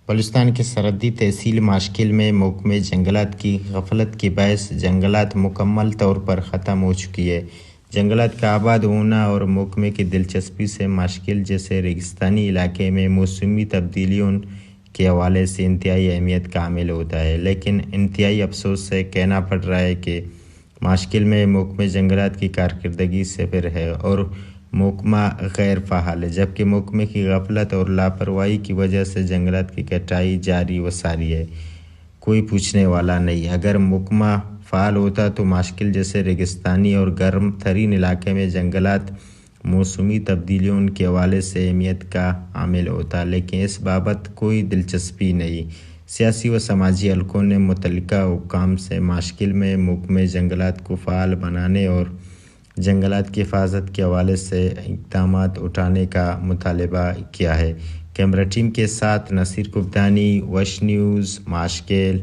بلوچستان کے سرحدی تحصیل ماشکل میں محکمہ جنگلات کی غفلت کے باعث جنگلات مکمل طور پر ختم ہو چکی ہے۔ جنگلات کا آباد ہونا اور محکمے کی دلچسپی سے ماشکل جیسے ریگستانی علاقے میں موسمی تبدیلیوں کے حوالے سے انتہائی اہمیت کا حامل ہوتا ہے، لیکن انتہائی افسوس سے کہنا پڑ رہا ہے کہ ماشکل میں محکمہ جنگلات کی کارکردگی صفر ہے اور محکمہ غیر فعال ہے، جبکہ محکمے کی غفلت اور لاپرواہی کی وجہ سے جنگلات کی کٹائی جاری و ساری ہے۔ کوئی پوچھنے والا نہیں۔ اگر محکمہ فعال ہوتا تو ماشکل جیسے ریگستانی اور گرم ترین علاقے میں جنگلات موسمی تبدیلیوں کے حوالے سے اہمیت کا حامل ہوتا، لیکن اس بابت کوئی دلچسپی نہیں۔ سیاسی و سماجی حلقوں نے متعلقہ حکام سے ماشکل میں محکمہ جنگلات کو فعال بنانے اور جنگلات کی حفاظت کے حوالے سے اقدامات اٹھانے کا مطالبہ کیا ہے۔ کیمرہ ٹیم کے ساتھ نصیر کوفتانی، وش نیوز، ماشکل۔